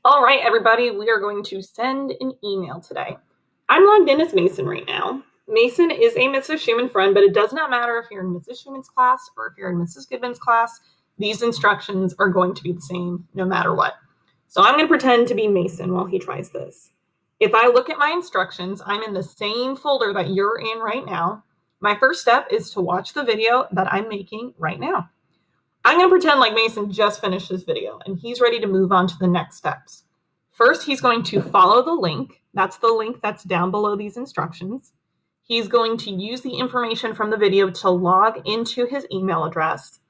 All right, everybody, we are going to send an email today. I'm logged in as Mason right now. Mason is a Mrs. Schumann friend, but it does not matter if you're in Mrs. Schumann's class or if you're in Mrs. Goodman's class. These instructions are going to be the same no matter what. So I'm going to pretend to be Mason while he tries this. If I look at my instructions, I'm in the same folder that you're in right now. My first step is to watch the video that I'm making right now. I'm going to pretend like Mason just finished this video and he's ready to move on to the next steps. First, he's going to follow the link. That's the link that's down below these instructions. He's going to use the information from the video to log into his email address.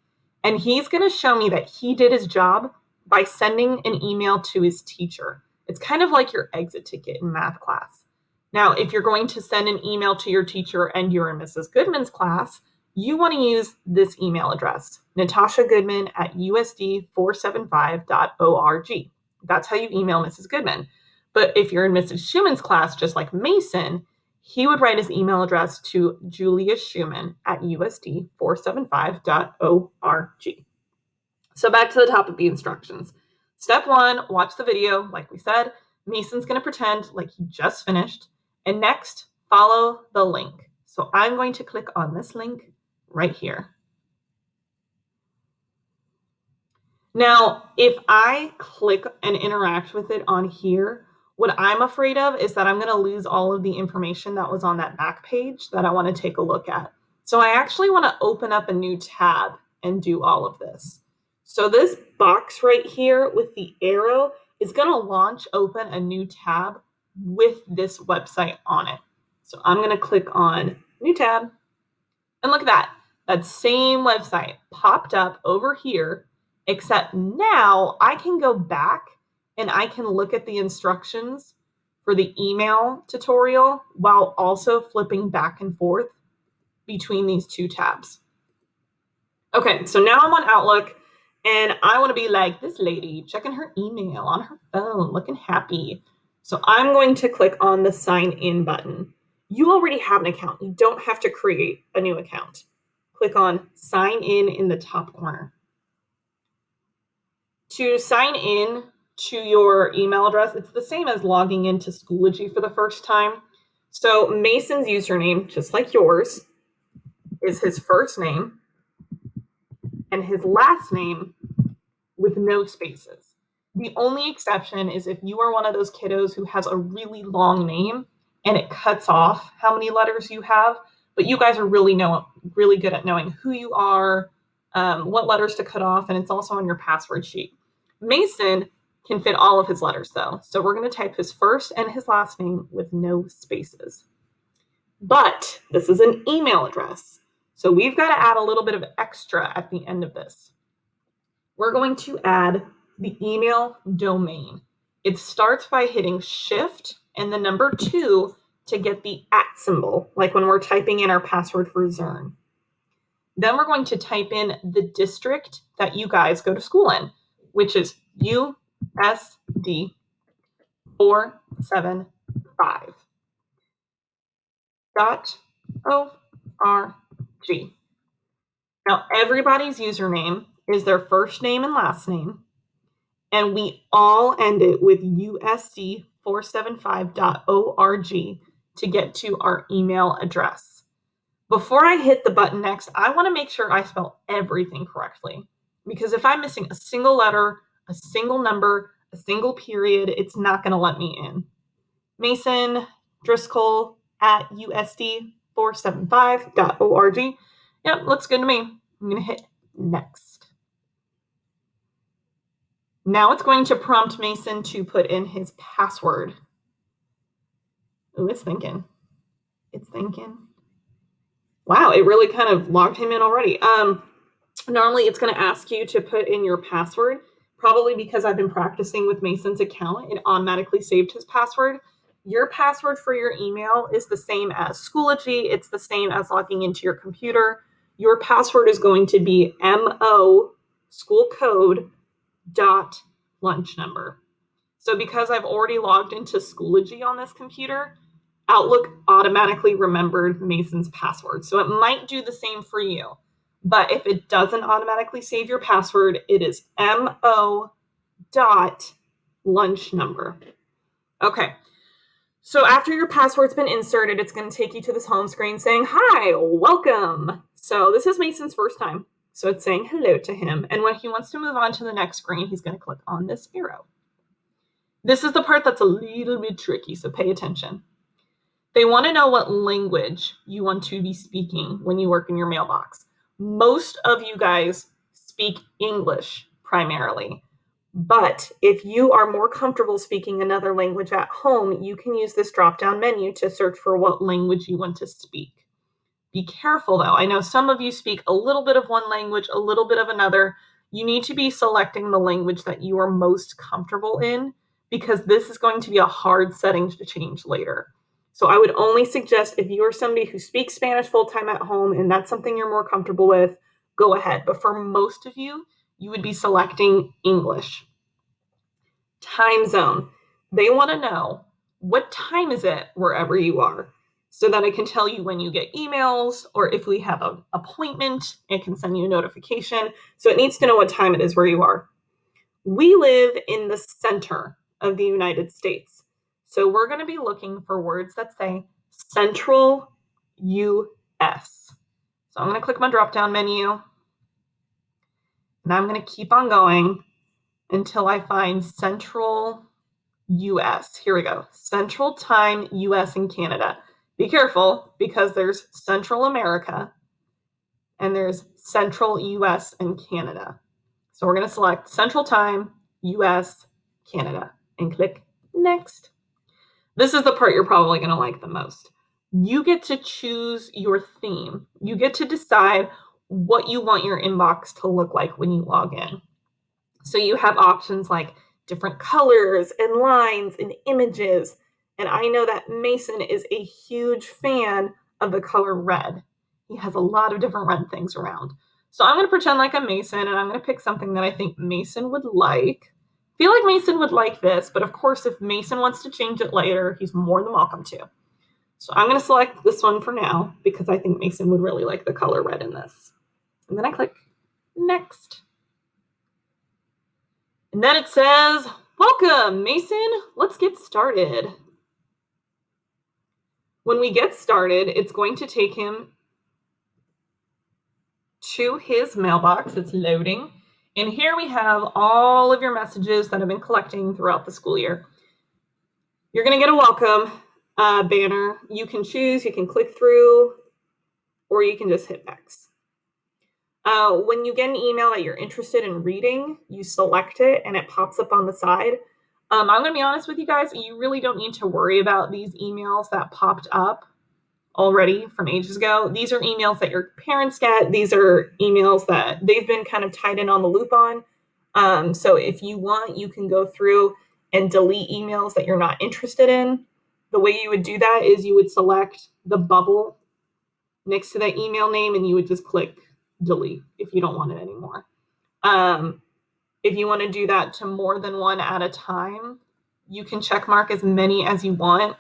And he's going to show me that he did his job by sending an email to his teacher. It's kind of like your exit ticket in math class. Now, if you're going to send an email to your teacher and you're in Mrs. Goodman's class, you want to use this email address, natashagoodman@usd475.org. That's how you email Mrs. Goodman. But if you're in Mrs. Schumann's class, just like Mason, he would write his email address to Julia Schumann@usd475.org. So back to the top of the instructions. Step 1, watch the video. Like we said, Mason's going to pretend like he just finished. And next, follow the link. So I'm going to click on this link right here. Now, if I click and interact with it on here, what I'm afraid of is that I'm going to lose all of the information that was on that back page that I want to take a look at. So I actually want to open up a new tab and do all of this. So this box right here with the arrow is going to launch open a new tab with this website on it. So I'm going to click on new tab and look at that. That same website popped up over here, except now I can go back and I can look at the instructions for the email tutorial while also flipping back and forth between these two tabs. Okay, so now I'm on Outlook and I want to be like this lady checking her email on her phone, looking happy. So I'm going to click on the sign in button. You already have an account. You don't have to create a new account. Click on sign in the top corner. To sign in to your email address, it's the same as logging into Schoology for the first time. So Mason's username, just like yours, is his first name and his last name with no spaces. The only exception is if you are one of those kiddos who has a really long name and it cuts off how many letters you have, but you guys are really good at knowing who you are, what letters to cut off, and it's also on your password sheet. Mason can fit all of his letters though, so we're going to type his first and his last name with no spaces. But this is an email address, so we've got to add a little bit of extra at the end of this. We're going to add the email domain. It starts by hitting Shift and the number 2 to get the @ symbol, like when we're typing in our password for Zern. Then we're going to type in the district that you guys go to school in, which is USD 475.org. Now, everybody's username is their first name and last name, and we all end it with USD475.org to get to our email address. Before I hit the button next, I want to make sure I spell everything correctly, because if I'm missing a single letter, a single number, a single period, it's not going to let me in. Mason Driscoll at USD475.org. Yep, looks good to me. I'm going to hit next. Now it's going to prompt Mason to put in his password. Ooh, it's thinking. It's thinking. Wow, it really kind of logged him in already. Normally it's going to ask you to put in your password. Probably because I've been practicing with Mason's account, it automatically saved his password. Your password for your email is the same as Schoology. It's the same as logging into your computer. Your password is going to be MO school code dot lunch number. So because I've already logged into Schoology on this computer, Outlook automatically remembered Mason's password. So it might do the same for you. But if it doesn't automatically save your password, it is MO dot lunch number. Okay. So after your password's been inserted, it's going to take you to this home screen saying, hi, welcome. So this is Mason's first time. So it's saying hello to him. And when he wants to move on to the next screen, he's going to click on this arrow. This is the part that's a little bit tricky, so pay attention. They want to know what language you want to be speaking when you work in your mailbox. Most of you guys speak English primarily. But if you are more comfortable speaking another language at home, you can use this drop-down menu to search for what language you want to speak. Be careful though. I know some of you speak a little bit of one language, a little bit of another. You need to be selecting the language that you are most comfortable in, because this is going to be a hard setting to change later. So I would only suggest, if you are somebody who speaks Spanish full-time at home and that's something you're more comfortable with, go ahead. But for most of you, you would be selecting English. Time zone. They want to know, what time is it wherever you are, so that I can tell you when you get emails, or if we have an appointment, it can send you a notification. So it needs to know what time it is where you are. We live in the center of the United States. So we're going to be looking for words that say Central US. So I'm going to click my drop-down menu, and I'm going to keep on going until I find Central US. Here we go. Central Time US and Canada. Be careful, because there's Central America and there's Central US and Canada. So we're going to select Central Time US Canada and click Next. This is the part you're probably going to like the most. You get to choose your theme. You get to decide what you want your inbox to look like when you log in. So you have options like different colors and lines and images. And I know that Mason is a huge fan of the color red. He has a lot of different red things around. So I'm going to pretend like I'm Mason, and I'm going to pick something that I think Mason would like. I feel like Mason would like this, but of course, if Mason wants to change it later, he's more than welcome to. So I'm going to select this one for now, because I think Mason would really like the color red in this. And then I click Next. And then it says, welcome, Mason. Let's get started. When we get started, it's going to take him to his mailbox. It's loading. And here we have all of your messages that I've been collecting throughout the school year. You're going to get a welcome banner. You can choose, you can click through, or you can just hit X. When you get an email that you're interested in reading, you select it and it pops up on the side. I'm going to be honest with you guys, you really don't need to worry about these emails that popped up already from ages ago. These are emails that your parents get. These are emails that they've been kind of tied in on the loop on. So if you want, you can go through and delete emails that you're not interested in. The way you would do that is you would select the bubble next to that email name, and you would just click delete if you don't want it anymore. If you want to do that to more than one at a time, you can check mark as many as you want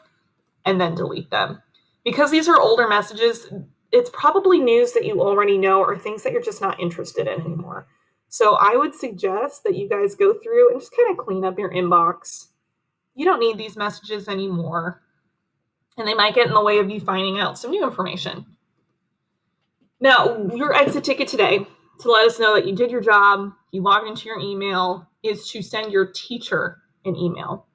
and then delete them. Because these are older messages, it's probably news that you already know or things that you're just not interested in anymore. So I would suggest that you guys go through and just kind of clean up your inbox. You don't need these messages anymore, and they might get in the way of you finding out some new information. Now, your exit ticket today, to let us know that you did your job, you logged into your email, is to send your teacher an email.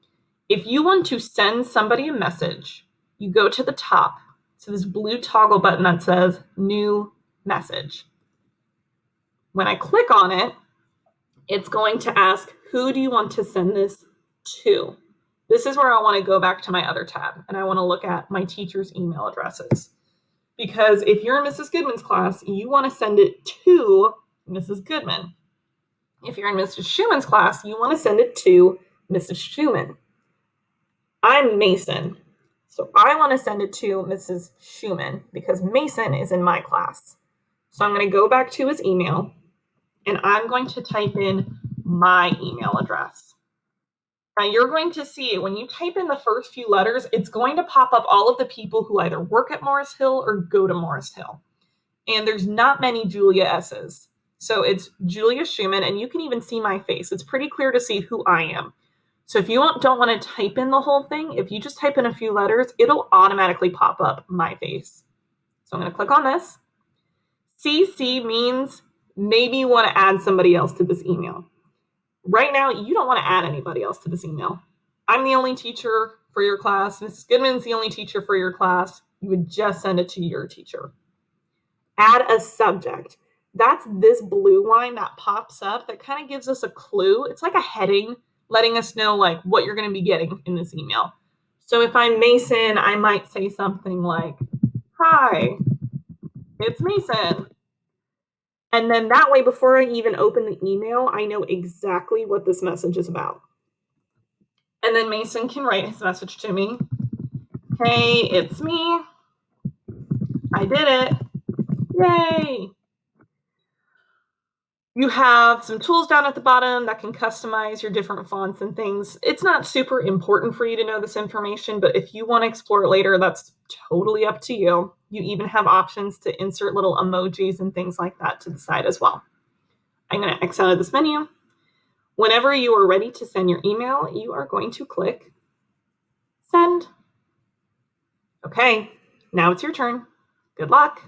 If you want to send somebody a message, you go to the top to this blue toggle button that says New Message. When I click on it, it's going to ask, who do you want to send this to? This is where I want to go back to my other tab, and I want to look at my teacher's email addresses. Because if you're in Mrs. Goodman's class, you want to send it to Mrs. Goodman. If you're in Mrs. Schuman's class, you want to send it to Mrs. Schuman. I'm Mason, so I want to send it to Mrs. Schuman because Mason is in my class. So I'm going to go back to his email, and I'm going to type in my email address. Now you're going to see when you type in the first few letters, it's going to pop up all of the people who either work at Morris Hill or go to Morris Hill. And there's not many Julia S's. So it's Julia Schuman, and you can even see my face. It's pretty clear to see who I am. So if you don't want to type in the whole thing, if you just type in a few letters, it'll automatically pop up my face. So I'm going to click on this. CC means maybe you want to add somebody else to this email. Right now, you don't want to add anybody else to this email. I'm the only teacher for your class. Mrs. Goodman's the only teacher for your class. You would just send it to your teacher. Add a subject. That's this blue line that pops up that kind of gives us a clue. It's like a heading letting us know like what you're going to be getting in this email. So if I'm Mason, I might say something like, "Hi, it's Mason." And then that way, before I even open the email, I know exactly what this message is about. And then Mason can write his message to me. "Hey, it's me. I did it. Yay." You have some tools down at the bottom that can customize your different fonts and things. It's not super important for you to know this information, but if you want to explore it later, that's totally up to you. You even have options to insert little emojis and things like that to the side as well. I'm going to X out of this menu. Whenever you are ready to send your email, you are going to click send. Okay, now it's your turn. Good luck.